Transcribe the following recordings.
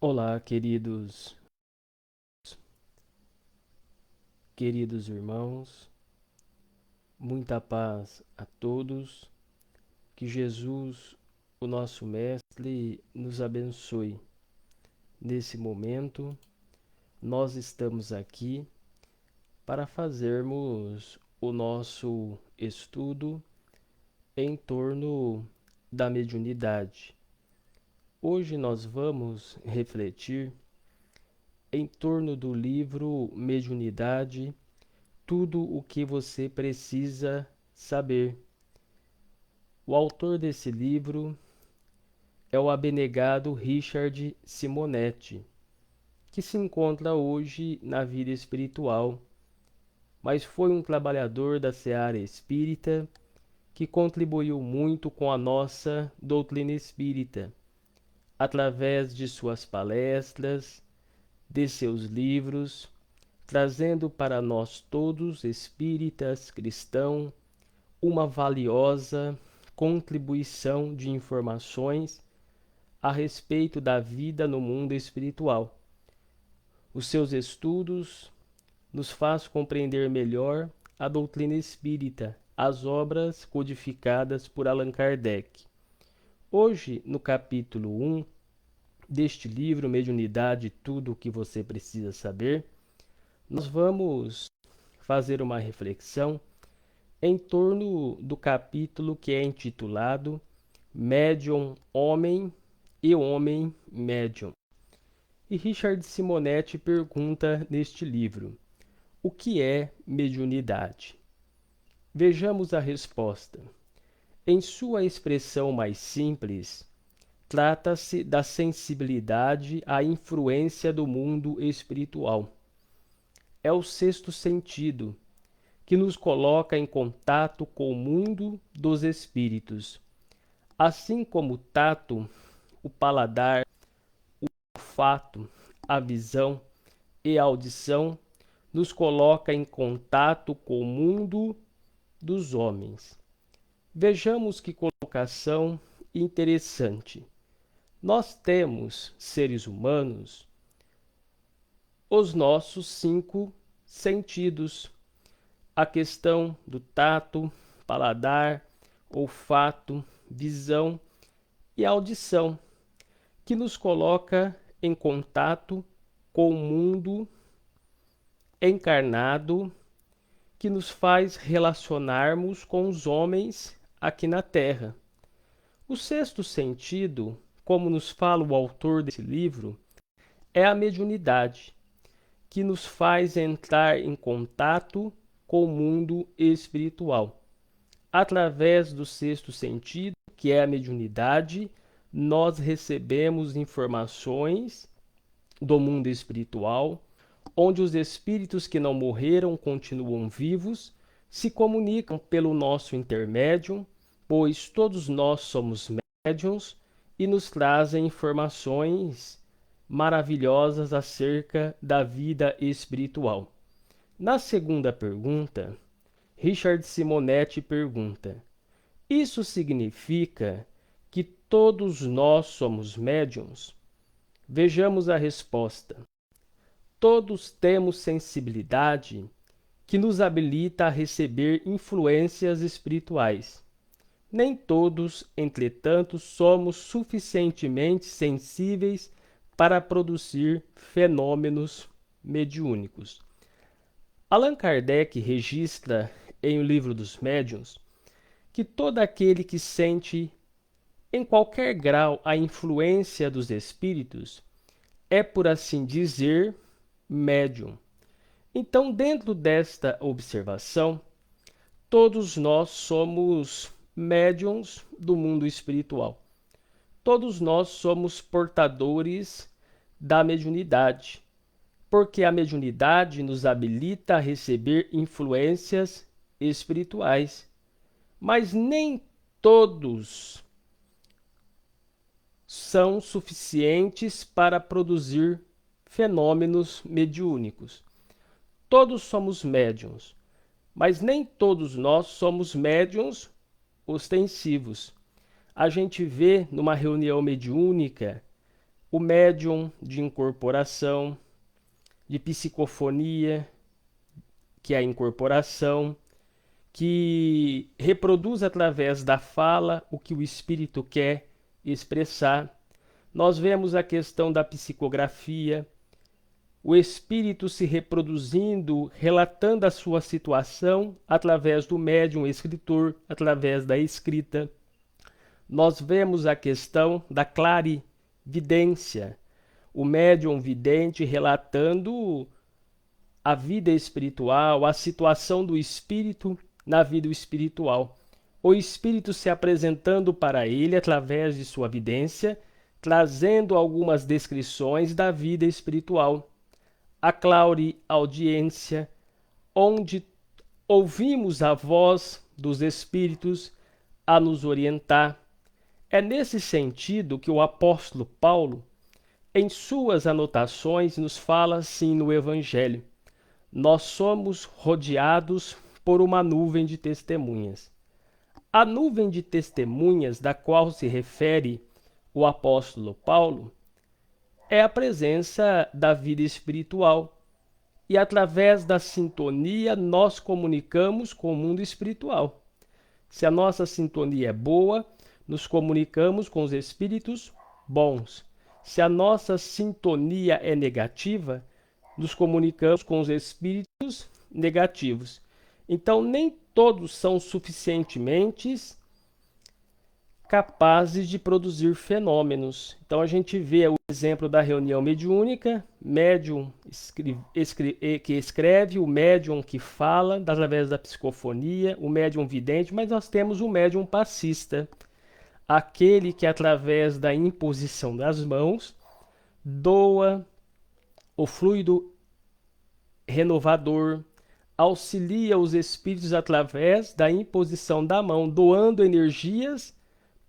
Olá, queridos irmãos, muita paz a todos, que Jesus, o nosso Mestre, nos abençoe. Nesse momento, nós estamos aqui para fazermos o nosso estudo em torno da mediunidade. Hoje nós vamos refletir em torno do livro Mediunidade, tudo o que você precisa saber. O autor desse livro é o abnegado Richard Simonetti, que se encontra hoje na vida espiritual, mas foi um trabalhador da seara espírita que contribuiu muito com a nossa doutrina espírita, através de suas palestras, de seus livros, trazendo para nós todos espíritas cristãos uma valiosa contribuição de informações a respeito da vida no mundo espiritual. Os seus estudos nos faz compreender melhor a doutrina espírita, as obras codificadas por Allan Kardec. Hoje, no capítulo 1 deste livro, Mediunidade, tudo o que você precisa saber, nós vamos fazer uma reflexão em torno do capítulo que é intitulado Médium Homem e Homem Médium. E Richard Simonetti pergunta neste livro: o que é mediunidade? Vejamos a resposta. Em sua expressão mais simples, trata-se da sensibilidade à influência do mundo espiritual. É o sexto sentido, que nos coloca em contato com o mundo dos espíritos. Assim como o tato, o paladar, o olfato, a visão e a audição nos coloca em contato com o mundo dos homens. Vejamos que colocação interessante. Nós temos, seres humanos, os nossos cinco sentidos. A questão do tato, paladar, olfato, visão e audição, que nos coloca em contato com o mundo encarnado, que nos faz relacionarmos com os homens aqui na Terra. O sexto sentido, como nos fala o autor desse livro, é a mediunidade, que nos faz entrar em contato com o mundo espiritual. Através do sexto sentido, que é a mediunidade, nós recebemos informações do mundo espiritual, onde os espíritos que não morreram continuam vivos, se comunicam pelo nosso intermédio, pois todos nós somos médiuns e nos trazem informações maravilhosas acerca da vida espiritual. Na segunda pergunta, Richard Simonetti pergunta: isso significa que todos nós somos médiuns? Vejamos a resposta. Todos temos sensibilidade que nos habilita a receber influências espirituais. Nem todos, entretanto, somos suficientemente sensíveis para produzir fenômenos mediúnicos. Allan Kardec registra em O Livro dos Médiuns que todo aquele que sente em qualquer grau a influência dos espíritos é, por assim dizer, médium. Então, dentro desta observação, todos nós somos médiums do mundo espiritual. Todos nós somos portadores da mediunidade, porque a mediunidade nos habilita a receber influências espirituais. Mas nem todos são suficientes para produzir fenômenos mediúnicos. Todos somos médiuns, mas nem todos nós somos médiuns ostensivos. A gente vê numa reunião mediúnica o médium de incorporação, de psicofonia, que é a incorporação, que reproduz através da fala o que o espírito quer expressar. Nós vemos a questão da psicografia, o espírito se reproduzindo, relatando a sua situação através do médium escritor, através da escrita. Nós vemos a questão da clarividência, o médium vidente relatando a vida espiritual, a situação do espírito na vida espiritual. O espírito se apresentando para ele através de sua vidência, trazendo algumas descrições da vida espiritual. A clareaudiência, onde ouvimos a voz dos espíritos a nos orientar. É nesse sentido que o apóstolo Paulo, em suas anotações, nos fala assim no Evangelho: nós somos rodeados por uma nuvem de testemunhas. A nuvem de testemunhas da qual se refere o apóstolo Paulo é a presença da vida espiritual. E através da sintonia nós comunicamos com o mundo espiritual. Se a nossa sintonia é boa, nos comunicamos com os espíritos bons. Se a nossa sintonia é negativa, nos comunicamos com os espíritos negativos. Então, nem todos são suficientemente capazes de produzir fenômenos. Então, a gente vê o exemplo da reunião mediúnica, médium que escreve, o médium que fala, através da psicofonia, o médium vidente, mas nós temos o médium passista, aquele que, através da imposição das mãos, doa o fluido renovador, auxilia os espíritos através da imposição da mão, doando energias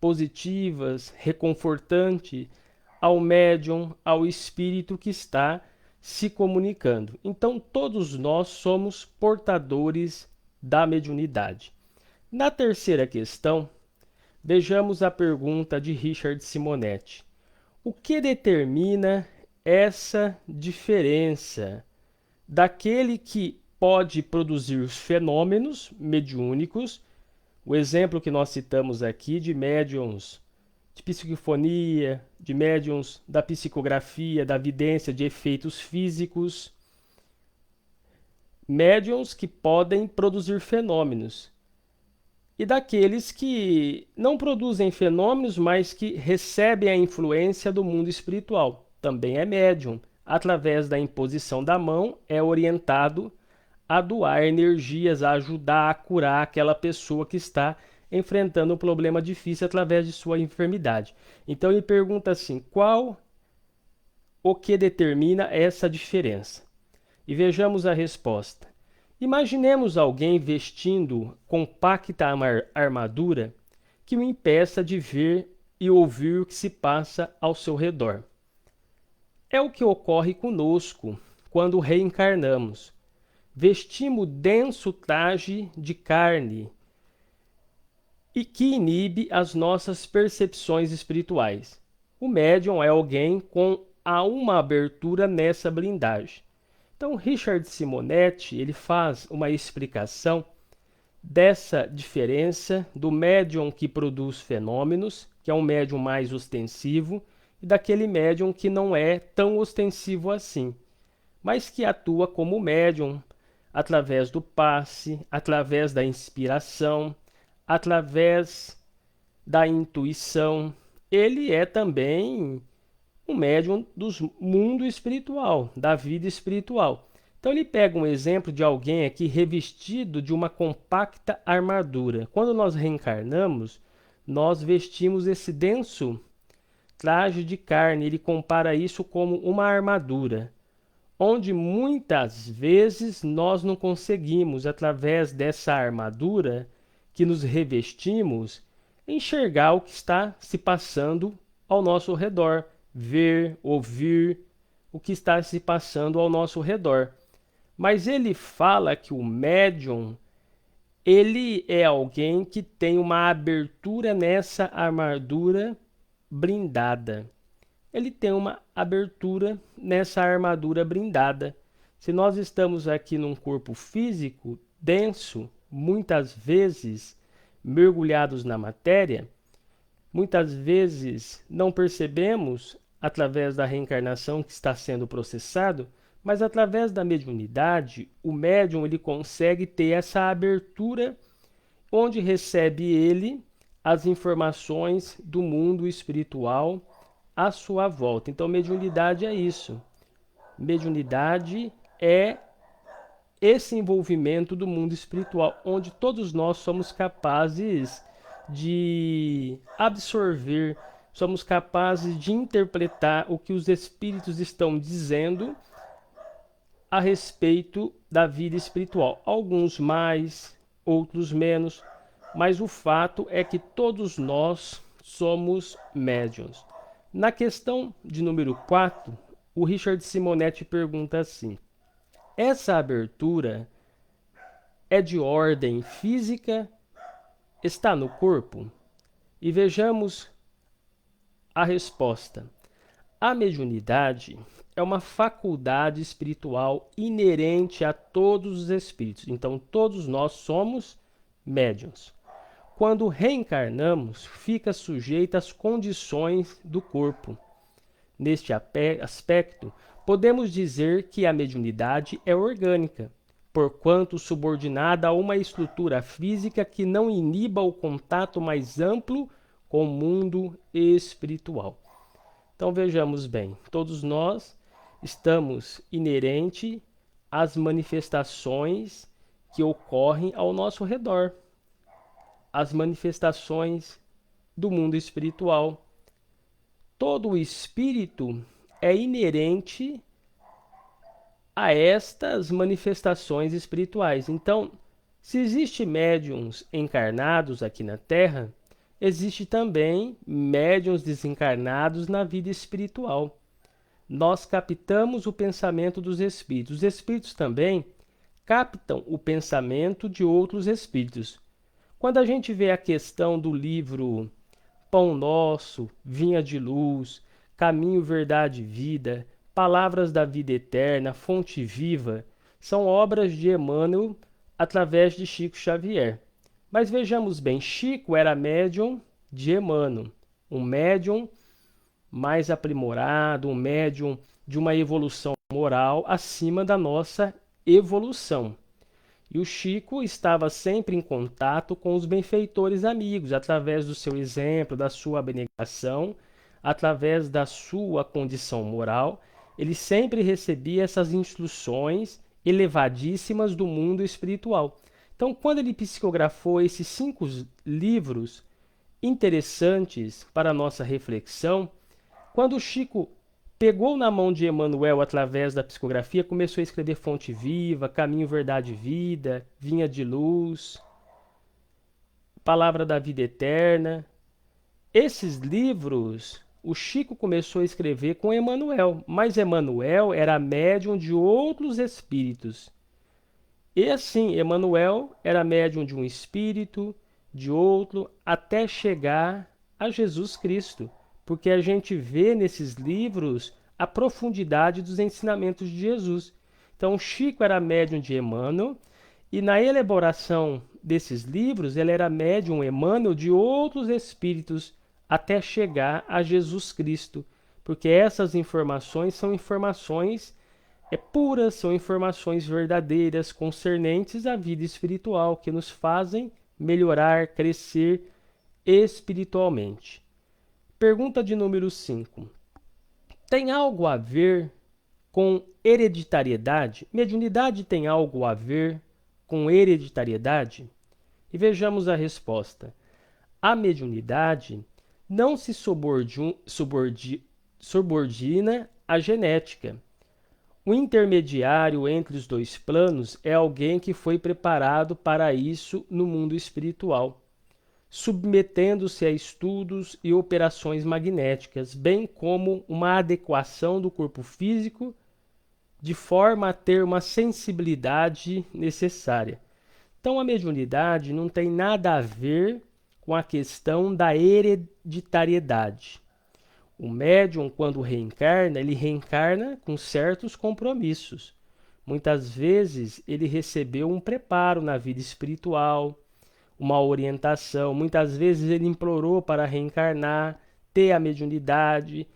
positivas, reconfortantes ao médium, ao espírito que está se comunicando. Então, todos nós somos portadores da mediunidade. Na terceira questão, vejamos a pergunta de Richard Simonetti. O que determina essa diferença daquele que pode produzir fenômenos mediúnicos, o exemplo que nós citamos aqui de médiums de psicofonia, de médiums da psicografia, da vidência, de efeitos físicos, médiums que podem produzir fenômenos, e daqueles que não produzem fenômenos, mas que recebem a influência do mundo espiritual. Também é médium. Através da imposição da mão, é orientado a doar energias, a ajudar a curar aquela pessoa que está enfrentando um problema difícil através de sua enfermidade. Então ele pergunta assim: qual o que determina essa diferença? E vejamos a resposta. Imaginemos alguém vestindo compacta armadura que o impeça de ver e ouvir o que se passa ao seu redor. É o que ocorre conosco quando reencarnamos. Vestimos denso traje de carne e que inibe as nossas percepções espirituais. O médium é alguém com uma abertura nessa blindagem. Então, Richard Simonetti ele faz uma explicação dessa diferença do médium que produz fenômenos, que é um médium mais ostensivo, e daquele médium que não é tão ostensivo assim, mas que atua como médium através do passe, através da inspiração, através da intuição. Ele é também um médium do mundo espiritual, da vida espiritual. Então ele pega um exemplo de alguém aqui revestido de uma compacta armadura. Quando nós reencarnamos, nós vestimos esse denso traje de carne. Ele compara isso como uma armadura, onde muitas vezes nós não conseguimos, através dessa armadura que nos revestimos, enxergar o que está se passando ao nosso redor, ver, ouvir o que está se passando ao nosso redor. Mas ele fala que o médium, ele é alguém que tem uma abertura nessa armadura blindada. ele tem uma abertura nessa armadura blindada. Se nós estamos aqui num corpo físico denso, muitas vezes mergulhados na matéria, muitas vezes não percebemos através da reencarnação que está sendo processado, mas através da mediunidade, o médium ele consegue ter essa abertura onde recebe ele as informações do mundo espiritual à sua volta. Então, mediunidade é isso. Mediunidade é esse envolvimento do mundo espiritual, onde todos nós somos capazes de absorver, somos capazes de interpretar o que os espíritos estão dizendo a respeito da vida espiritual. Alguns mais, outros menos, mas o fato é que todos nós somos médiuns. Na questão de número 4, o Richard Simonetti pergunta assim: essa abertura é de ordem física? Está no corpo? E vejamos a resposta. A mediunidade é uma faculdade espiritual inerente a todos os espíritos. Então, todos nós somos médiuns. Quando reencarnamos, fica sujeita às condições do corpo. Neste aspecto, podemos dizer que a mediunidade é orgânica, porquanto subordinada a uma estrutura física que não iniba o contato mais amplo com o mundo espiritual. Então vejamos bem, todos nós estamos inerente às manifestações que ocorrem ao nosso redor, as manifestações do mundo espiritual. Todo o espírito é inerente a estas manifestações espirituais. Então, se existe médiuns encarnados aqui na Terra, existe também médiuns desencarnados na vida espiritual. Nós captamos o pensamento dos espíritos. Os espíritos também captam o pensamento de outros espíritos. Quando a gente vê a questão do livro Pão Nosso, Vinha de Luz, Caminho, Verdade e Vida, Palavras da Vida Eterna, Fonte Viva, são obras de Emmanuel através de Chico Xavier. Mas vejamos bem, Chico era médium de Emmanuel, um médium mais aprimorado, um médium de uma evolução moral acima da nossa evolução. E o Chico estava sempre em contato com os benfeitores amigos, através do seu exemplo, da sua abnegação, através da sua condição moral. Ele sempre recebia essas instruções elevadíssimas do mundo espiritual. Então, quando ele psicografou esses 5 livros interessantes para a nossa reflexão, quando o Chico pegou na mão de Emmanuel através da psicografia, começou a escrever Fonte Viva, Caminho, Verdade e Vida, Vinha de Luz, Palavra da Vida Eterna. Esses livros, o Chico começou a escrever com Emmanuel, mas Emmanuel era médium de outros espíritos. E assim, Emmanuel era médium de um espírito, de outro, até chegar a Jesus Cristo. Porque a gente vê nesses livros a profundidade dos ensinamentos de Jesus. Então, Chico era médium de Emmanuel, e na elaboração desses livros, ele era médium Emmanuel de outros espíritos, até chegar a Jesus Cristo. Porque essas informações são informações puras, são informações verdadeiras, concernentes à vida espiritual, que nos fazem melhorar, crescer espiritualmente. Pergunta de número 5. Tem algo a ver com hereditariedade? Mediunidade tem algo a ver com hereditariedade? E vejamos a resposta. A mediunidade não se subordina à genética. O intermediário entre os dois planos é alguém que foi preparado para isso no mundo espiritual, submetendo-se a estudos e operações magnéticas, bem como uma adequação do corpo físico, de forma a ter uma sensibilidade necessária. Então, a mediunidade não tem nada a ver com a questão da hereditariedade. O médium, quando reencarna, ele reencarna com certos compromissos. Muitas vezes ele recebeu um preparo na vida espiritual, uma orientação. Muitas vezes ele implorou para reencarnar, ter a mediunidade,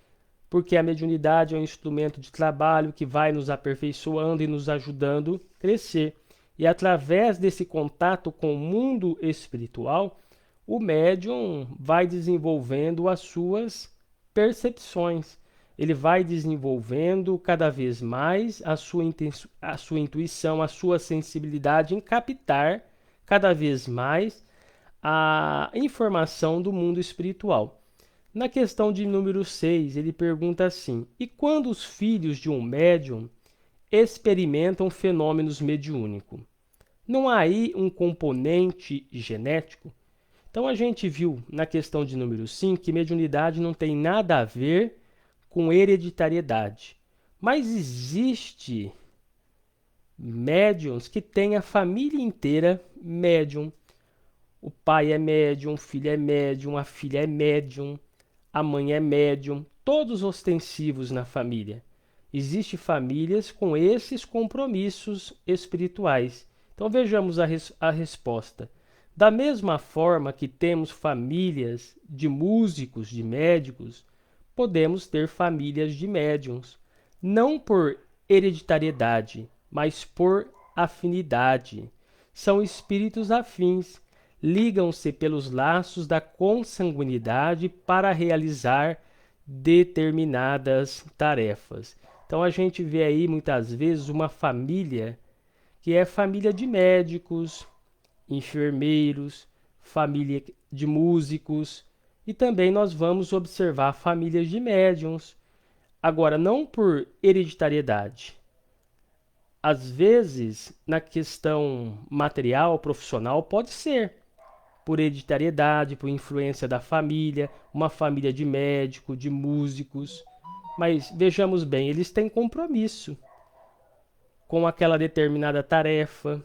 porque a mediunidade é um instrumento de trabalho que vai nos aperfeiçoando e nos ajudando a crescer. E através desse contato com o mundo espiritual, o médium vai desenvolvendo as suas percepções. Ele vai desenvolvendo cada vez mais a sua intuição, a sua sensibilidade em captar cada vez mais a informação do mundo espiritual. Na questão de número 6, ele pergunta assim: e quando os filhos de um médium experimentam fenômenos mediúnicos? Não há aí um componente genético? Então a gente viu na questão de número 5 que mediunidade não tem nada a ver com hereditariedade. Mas existe médiums que têm a família inteira médium. O pai é médium, o filho é médium, a filha é médium, a mãe é médium, todos ostensivos na família. Existem famílias com esses compromissos espirituais. Então vejamos a resposta. Da mesma forma que temos famílias de músicos, de médicos, podemos ter famílias de médiums, não por hereditariedade, mas por afinidade. São espíritos afins, ligam-se pelos laços da consanguinidade para realizar determinadas tarefas. Então a gente vê aí muitas vezes uma família que é família de médicos, enfermeiros, família de músicos, e também nós vamos observar famílias de médiums. Agora, não por hereditariedade. Às vezes, na questão material, profissional, pode ser por hereditariedade, por influência da família, uma família de médico, de músicos. Mas vejamos bem, eles têm compromisso com aquela determinada tarefa.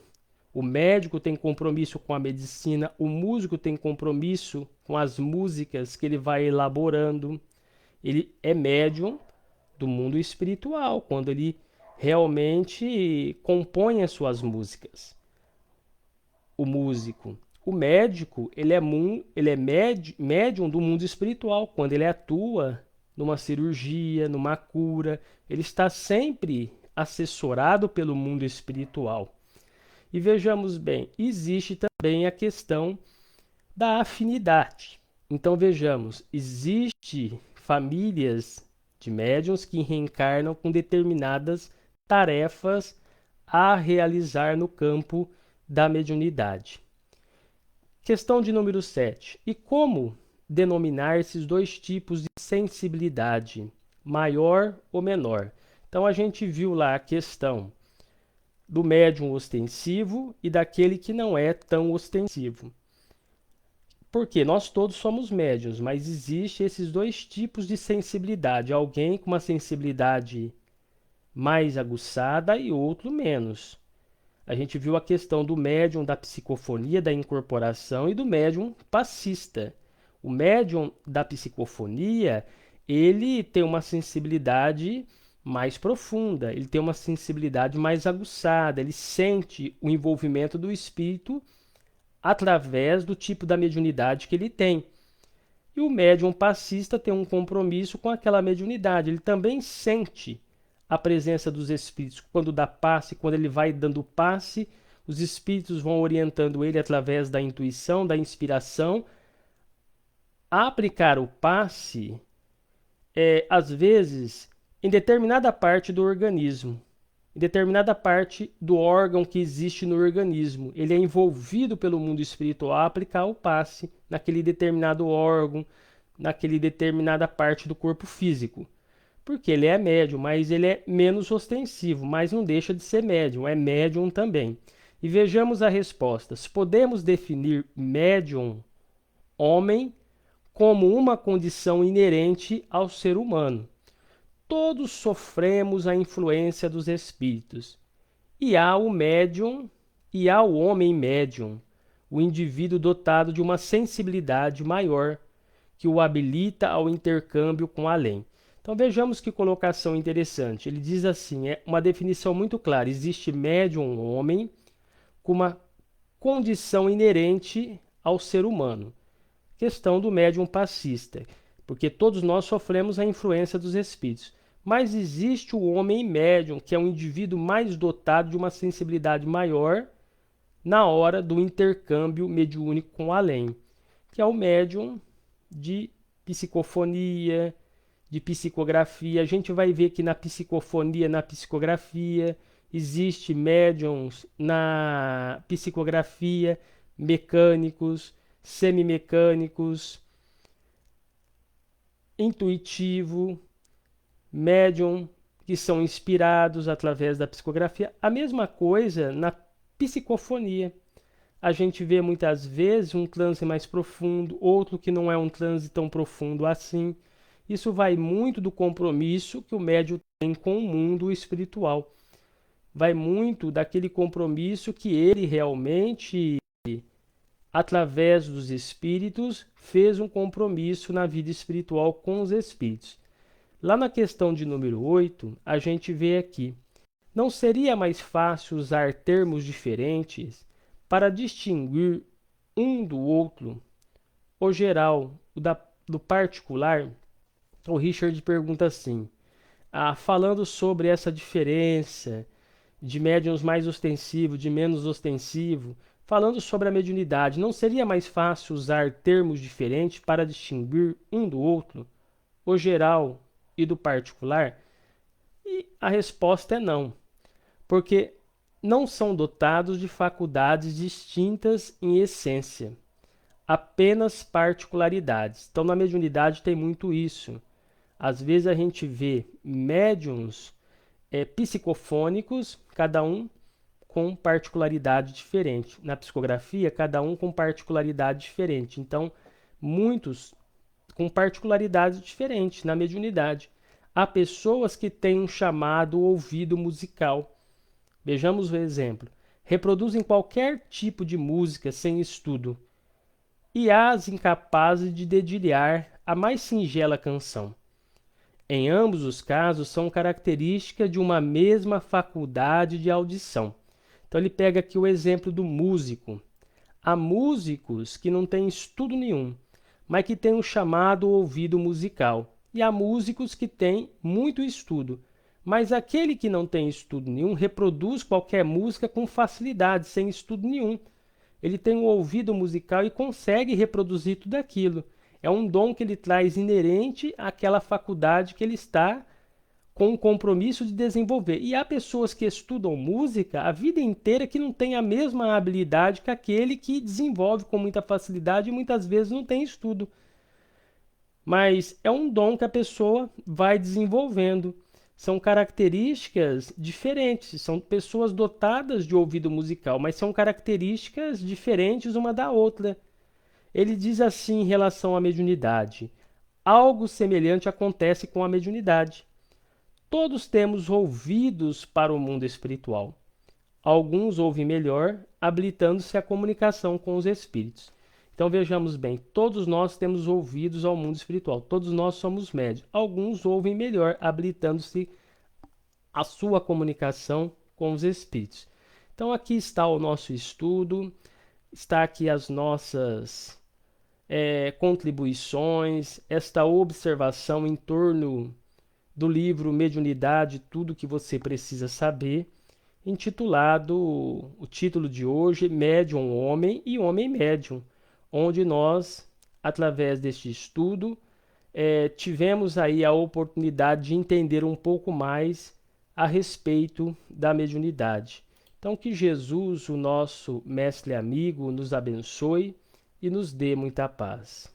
O médico tem compromisso com a medicina, o músico tem compromisso com as músicas que ele vai elaborando. Ele é médium do mundo espiritual, quando ele realmente compõe as suas músicas. O músico. O médico, ele é médium do mundo espiritual, quando ele atua numa cirurgia, numa cura. Ele está sempre assessorado pelo mundo espiritual. E vejamos bem, existe também a questão da afinidade. Então vejamos, existe famílias de médiuns que reencarnam com determinadas tarefas a realizar no campo da mediunidade. Questão de número 7. E como denominar esses dois tipos de sensibilidade, maior ou menor? Então a gente viu lá a questão do médium ostensivo e daquele que não é tão ostensivo. Porque nós todos somos médiuns, mas existem esses dois tipos de sensibilidade. Alguém com uma sensibilidade mais aguçada e outro menos. A gente viu a questão do médium da psicofonia, da incorporação e do médium passista. O médium da psicofonia, ele tem uma sensibilidade mais profunda, ele tem uma sensibilidade mais aguçada, ele sente o envolvimento do espírito através do tipo da mediunidade que ele tem. E o médium passista tem um compromisso com aquela mediunidade, ele também sente a presença dos espíritos. Quando dá passe, quando ele vai dando passe, os espíritos vão orientando ele através da intuição, da inspiração, a aplicar o passe, às vezes, em determinada parte do organismo, em determinada parte do órgão que existe no organismo. Ele é envolvido pelo mundo espiritual a aplicar o passe naquele determinado órgão, naquele determinada parte do corpo físico. Porque ele é médium, mas ele é menos ostensivo, mas não deixa de ser médium, é médium também. E vejamos a resposta. Podemos definir médium, homem, como uma condição inerente ao ser humano. Todos sofremos a influência dos espíritos. E há o médium e há o homem médium, o indivíduo dotado de uma sensibilidade maior, que o habilita ao intercâmbio com o além. Então vejamos que colocação interessante. Ele diz assim, é uma definição muito clara: existe médium homem com uma condição inerente ao ser humano. Questão do médium passista, porque todos nós sofremos a influência dos espíritos. Mas existe o homem médium, que é um indivíduo mais dotado de uma sensibilidade maior na hora do intercâmbio mediúnico com o além, que é o médium de psicofonia, de psicografia. A gente vai ver que na psicofonia, na psicografia, existe médiums na psicografia, mecânicos, semimecânicos, intuitivo, médium que são inspirados através da psicografia. A mesma coisa na psicofonia. A gente vê muitas vezes um transe mais profundo, outro que não é um transe tão profundo assim. Isso vai muito do compromisso que o médium tem com o mundo espiritual. Vai muito daquele compromisso que ele realmente, através dos espíritos, fez um compromisso na vida espiritual com os espíritos. Lá na questão de número 8, a gente vê aqui: não seria mais fácil usar termos diferentes para distinguir um do outro, o geral do particular? O Richard pergunta assim, falando sobre essa diferença de médiuns mais ostensivo, de menos ostensivo, falando sobre a mediunidade, não seria mais fácil usar termos diferentes para distinguir um do outro, o geral e do particular? E a resposta é não, porque não são dotados de faculdades distintas em essência, apenas particularidades. Então, na mediunidade tem muito isso. Às vezes a gente vê médiums psicofônicos, cada um com particularidade diferente. Na psicografia, cada um com particularidade diferente. Então, muitos com particularidades diferentes na mediunidade. Há pessoas que têm um chamado ouvido musical. Vejamos o exemplo. Reproduzem qualquer tipo de música sem estudo. E há as incapazes de dedilhar a mais singela canção. Em ambos os casos, são características de uma mesma faculdade de audição. Então, ele pega aqui o exemplo do músico. Há músicos que não têm estudo nenhum, mas que têm um chamado ouvido musical. E há músicos que têm muito estudo, mas aquele que não tem estudo nenhum reproduz qualquer música com facilidade, sem estudo nenhum. Ele tem um ouvido musical e consegue reproduzir tudo aquilo. É um dom que ele traz inerente àquela faculdade que ele está com o compromisso de desenvolver. E há pessoas que estudam música a vida inteira que não têm a mesma habilidade que aquele que desenvolve com muita facilidade e muitas vezes não tem estudo. Mas é um dom que a pessoa vai desenvolvendo. São características diferentes, são pessoas dotadas de ouvido musical, mas são características diferentes uma da outra. Ele diz assim em relação à mediunidade: algo semelhante acontece com a mediunidade. Todos temos ouvidos para o mundo espiritual. Alguns ouvem melhor, habilitando-se à comunicação com os espíritos. Então vejamos bem, todos nós temos ouvidos ao mundo espiritual, todos nós somos médios. Alguns ouvem melhor, habilitando-se à sua comunicação com os espíritos. Então aqui está o nosso estudo, está aqui as nossas contribuições, esta observação em torno do livro Mediunidade, tudo que você precisa saber, intitulado, o título de hoje, Médium Homem e Homem Médium, onde nós, através deste estudo, tivemos aí a oportunidade de entender um pouco mais a respeito da mediunidade. Então, que Jesus, o nosso mestre amigo, nos abençoe e nos dê muita paz.